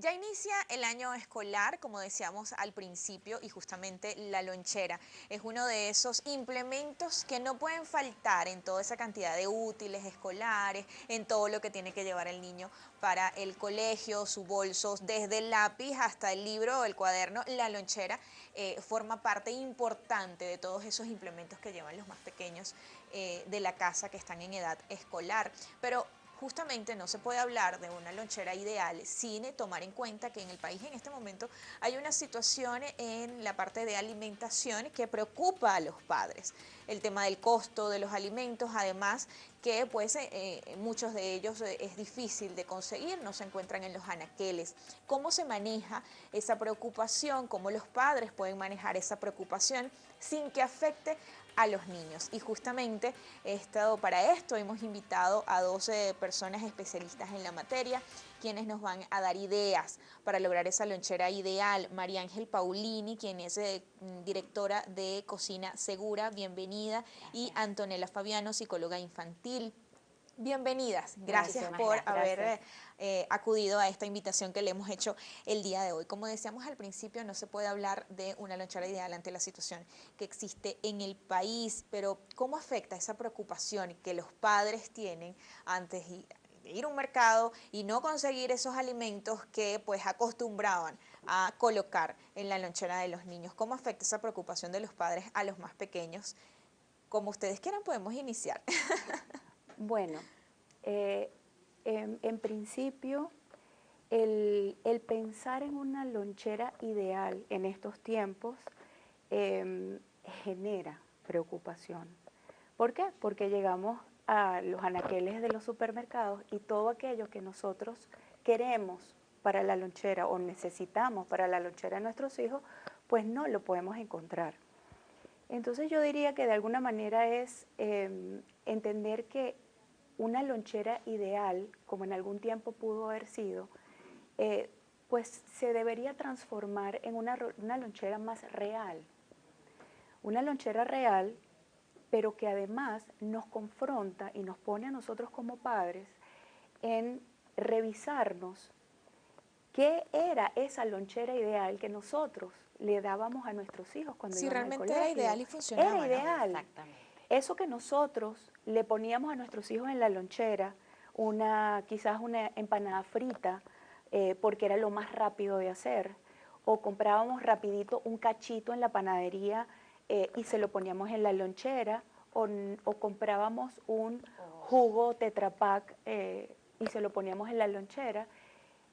Ya inicia el año escolar, como decíamos al principio, y justamente la lonchera es uno de esos implementos que no pueden faltar en toda esa cantidad de útiles escolares, en todo lo que tiene que llevar el niño para el colegio, su bolso, desde el lápiz hasta el libro o el cuaderno. La lonchera forma parte importante de todos esos implementos que llevan los más pequeños de la casa que están en edad escolar. Pero justamente no se puede hablar de una lonchera ideal sin tomar en cuenta que en el país en este momento hay una situación en la parte de alimentación que preocupa a los padres. El tema del costo de los alimentos, además que pues muchos de ellos es difícil de conseguir, no se encuentran en los anaqueles. ¿Cómo se maneja esa preocupación? ¿Cómo los padres pueden manejar esa preocupación sin que afecte a los niños? Y justamente para esto hemos invitado a 12 personas especialistas en la materia, quienes nos van a dar ideas para lograr esa lonchera ideal. María Ángel Paulini, quien es directora de Cocina Segura, bienvenida. Gracias. Y Antonella Fabiano, psicóloga infantil. Bienvenidas, gracias por haber acudido a esta invitación que le hemos hecho el día de hoy. Como decíamos al principio, no se puede hablar de una lonchera ideal ante la situación que existe en el país, pero ¿cómo afecta esa preocupación que los padres tienen antes de ir a un mercado y no conseguir esos alimentos que pues acostumbraban a colocar en la lonchera de los niños? ¿Cómo afecta esa preocupación de los padres a los más pequeños? Como ustedes quieran, podemos iniciar. Bueno, en principio, el pensar en una lonchera ideal en estos tiempos genera preocupación. ¿Por qué? Porque llegamos a los anaqueles de los supermercados y todo aquello que nosotros queremos para la lonchera o necesitamos para la lonchera de nuestros hijos, pues no lo podemos encontrar. Entonces yo diría que de alguna manera es entender que una lonchera ideal, como en algún tiempo pudo haber sido, pues se debería transformar en una lonchera más real. Una lonchera real, pero que además nos confronta y nos pone a nosotros como padres en revisarnos qué era esa lonchera ideal que nosotros le dábamos a nuestros hijos cuando iban al colegio. Si realmente era ideal y funcionaba. Era ideal. ¿No? Exactamente. Eso que nosotros le poníamos a nuestros hijos en la lonchera, quizás una empanada frita, porque era lo más rápido de hacer, o comprábamos rapidito un cachito en la panadería y se lo poníamos en la lonchera, o comprábamos un jugo Tetra Pak y se lo poníamos en la lonchera.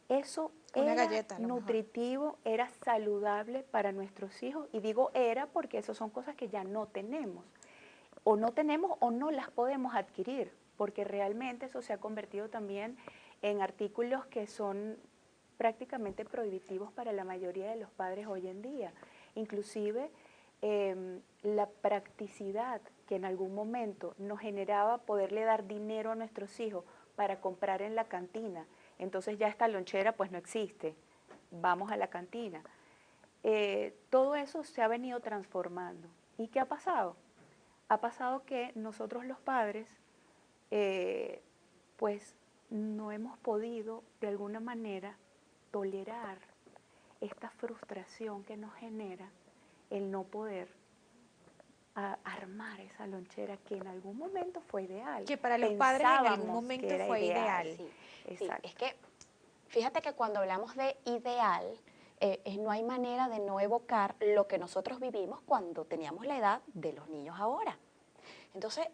Eso era galleta, nutritivo, era saludable para nuestros hijos, y digo era porque eso son cosas que ya no tenemos o no las podemos adquirir, porque realmente eso se ha convertido también en artículos que son prácticamente prohibitivos para la mayoría de los padres hoy en día. Inclusive la practicidad que en algún momento nos generaba poderle dar dinero a nuestros hijos para comprar en la cantina, entonces ya esta lonchera pues no existe, vamos a la cantina. Todo eso se ha venido transformando. ¿Y qué ha pasado? Ha pasado que nosotros los padres pues no hemos podido de alguna manera tolerar esta frustración que nos genera el no poder armar esa lonchera que en algún momento fue ideal. Que para los padres en algún momento fue ideal. Sí, exacto. Sí, es que fíjate que cuando hablamos de ideal, no hay manera de no evocar lo que nosotros vivimos cuando teníamos la edad de los niños ahora. Entonces,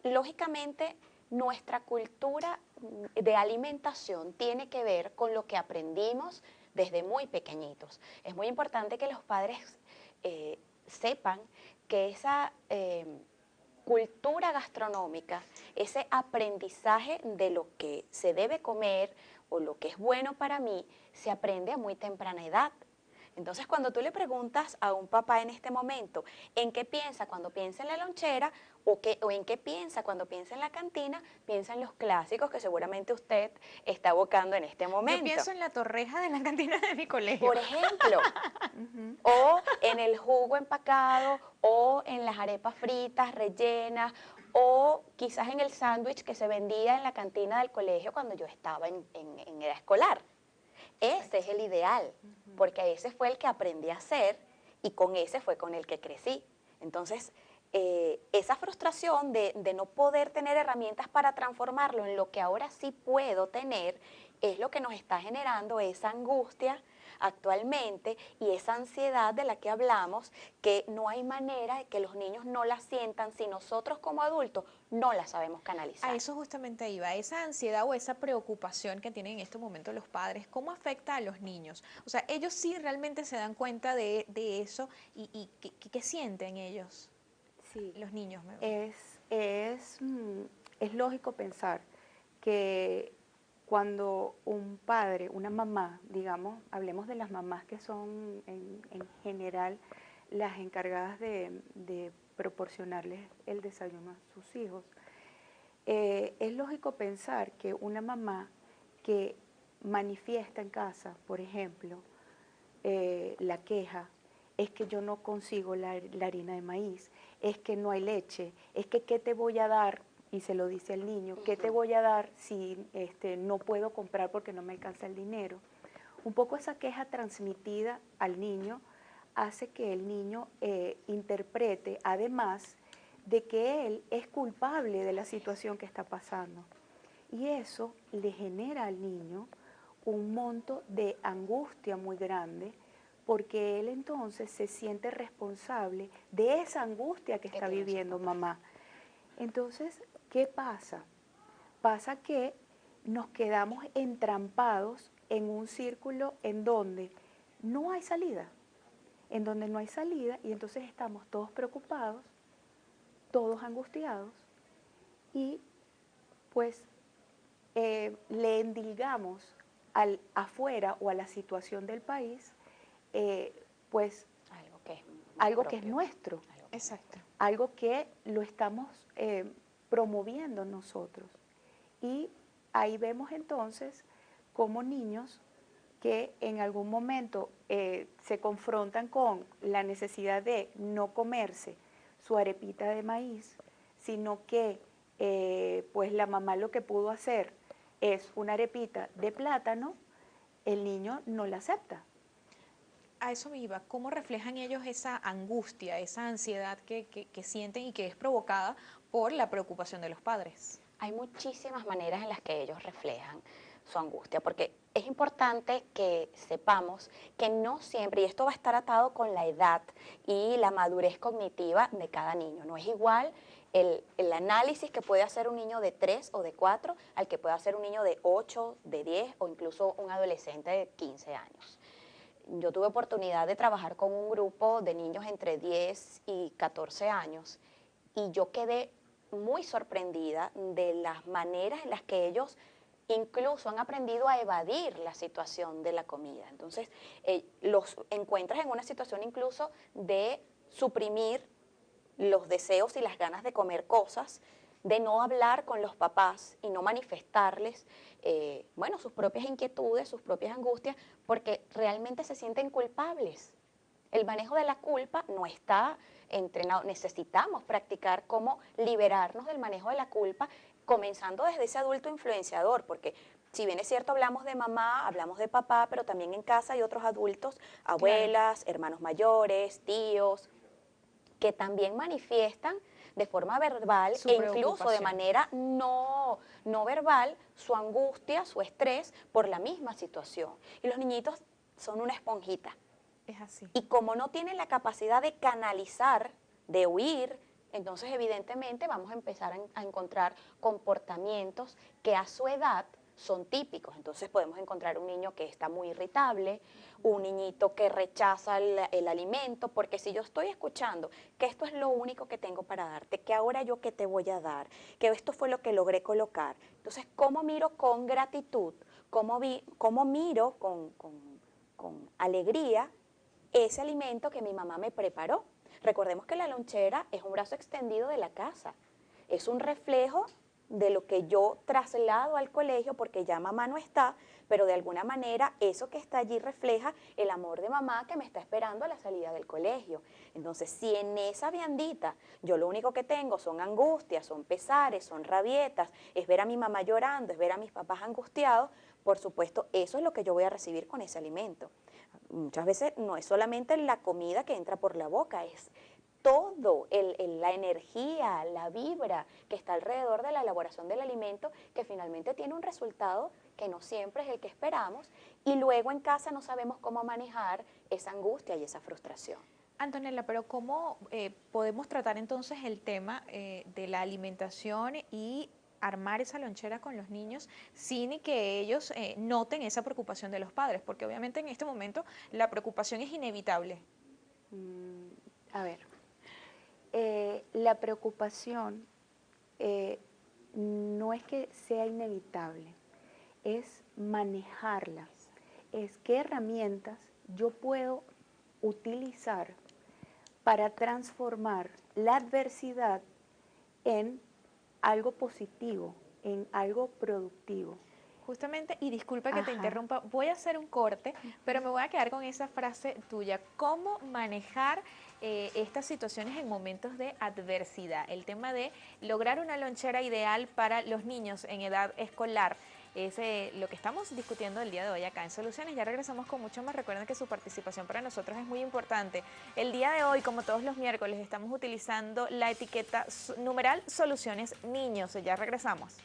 lógicamente, nuestra cultura de alimentación tiene que ver con lo que aprendimos desde muy pequeñitos. Es muy importante que los padres sepan que esa cultura gastronómica, ese aprendizaje de lo que se debe comer o lo que es bueno para mí, se aprende a muy temprana edad. Entonces, cuando tú le preguntas a un papá en este momento en qué piensa cuando piensa en la lonchera o en qué piensa cuando piensa en la cantina, piensa en los clásicos que seguramente usted está evocando en este momento. Yo pienso en la torreja de la cantina de mi colegio. Por ejemplo, o en el jugo empacado, o en las arepas fritas, rellenas, o quizás en el sándwich que se vendía en la cantina del colegio cuando yo estaba en edad escolar. ese es el ideal, porque ese fue el que aprendí a hacer y con ese fue con el que crecí. Entonces, esa frustración de no poder tener herramientas para transformarlo en lo que ahora sí puedo tener, es lo que nos está generando esa angustia actualmente y esa ansiedad de la que hablamos, que no hay manera de que los niños no la sientan si nosotros como adultos no la sabemos canalizar. A eso justamente iba, esa ansiedad o esa preocupación que tienen en estos momentos los padres, ¿cómo afecta a los niños? O sea, ellos sí realmente se dan cuenta de eso y ¿qué sienten ellos? Sí, Los niños. es lógico pensar que cuando un padre, una mamá, digamos, hablemos de las mamás que son en general las encargadas de proporcionarles el desayuno a sus hijos, es lógico pensar que una mamá que manifiesta en casa, por ejemplo, la queja, es que yo no consigo la harina de maíz, es que no hay leche, es que ¿qué te voy a dar? Y se lo dice al niño, ¿qué te voy a dar si no puedo comprar porque no me alcanza el dinero? Un poco esa queja transmitida al niño hace que el niño interprete, además de que él es culpable de la situación que está pasando. Y eso le genera al niño un monto de angustia muy grande, porque él entonces se siente responsable de esa angustia que está viviendo mamá. Entonces, ¿qué pasa? Pasa que nos quedamos entrampados en un círculo en donde no hay salida, y entonces estamos todos preocupados, todos angustiados y pues le endilgamos al afuera o a la situación del país, pues algo que es nuestro, Exacto. algo que lo estamos promoviendo nosotros. Y ahí vemos entonces como niños que en algún momento se confrontan con la necesidad de no comerse su arepita de maíz, sino que pues la mamá lo que pudo hacer es una arepita de plátano, el niño no la acepta. A eso me iba, ¿cómo reflejan ellos esa angustia, esa ansiedad que sienten y que es provocada por la preocupación de los padres? Hay muchísimas maneras en las que ellos reflejan su angustia, porque es importante que sepamos que no siempre, y esto va a estar atado con la edad y la madurez cognitiva de cada niño, no es igual el análisis que puede hacer un niño de 3 o de 4 al que puede hacer un niño de 8, de 10 o incluso un adolescente de 15 años. Yo tuve oportunidad de trabajar con un grupo de niños entre 10 y 14 años y yo quedé muy sorprendida de las maneras en las que ellos incluso han aprendido a evadir la situación de la comida. Entonces, los encuentras en una situación incluso de suprimir los deseos y las ganas de comer cosas, de no hablar con los papás y no manifestarles, bueno, sus propias inquietudes, sus propias angustias, porque realmente se sienten culpables. El manejo de la culpa no está entrenado. Necesitamos practicar cómo liberarnos del manejo de la culpa, comenzando desde ese adulto influenciador, porque si bien es cierto hablamos de mamá, hablamos de papá, pero también en casa hay otros adultos, abuelas, hermanos mayores, tíos, que también manifiestan de forma verbal Su e incluso de preocupación. manera no verbal su angustia, su estrés por la misma situación. Y los niñitos son una esponjita. Es así. Y como no tienen la capacidad de canalizar, de huir, entonces evidentemente vamos a empezar a encontrar comportamientos que a su edad son típicos. Entonces podemos encontrar un niño que está muy irritable, un niñito que rechaza el alimento, porque si yo estoy escuchando que esto es lo único que tengo para darte, que ahora yo qué te voy a dar, que esto fue lo que logré colocar, entonces ¿cómo miro con gratitud? ¿Cómo miro con alegría ese alimento que mi mamá me preparó? Recordemos que la lonchera es un brazo extendido de la casa, es un reflejo de lo que yo traslado al colegio porque ya mamá no está, pero de alguna manera eso que está allí refleja el amor de mamá que me está esperando a la salida del colegio. Entonces, si en esa viandita yo lo único que tengo son angustias, son pesares, son rabietas, es ver a mi mamá llorando, es ver a mis papás angustiados, por supuesto, eso es lo que yo voy a recibir con ese alimento. Muchas veces no es solamente la comida que entra por la boca, es todo, la energía, la vibra que está alrededor de la elaboración del alimento, que finalmente tiene un resultado que no siempre es el que esperamos, y luego en casa no sabemos cómo manejar esa angustia y esa frustración. Antonella, pero ¿cómo podemos tratar entonces el tema de la alimentación y armar esa lonchera con los niños sin que ellos noten esa preocupación de los padres? Porque obviamente en este momento la preocupación es inevitable. A ver, la preocupación no es que sea inevitable, es manejarla, es qué herramientas yo puedo utilizar para transformar la adversidad en algo positivo, en algo productivo. Justamente, y disculpa que te Ajá. interrumpa, voy a hacer un corte, pero me voy a quedar con esa frase tuya, ¿cómo manejar estas situaciones en momentos de adversidad? El tema de lograr una lonchera ideal para los niños en edad escolar. Es lo que estamos discutiendo el día de hoy acá en Soluciones. Ya regresamos con mucho más. Recuerden que su participación para nosotros es muy importante. El día de hoy, como todos los miércoles, estamos utilizando la etiqueta numeral Soluciones Niños. Ya regresamos.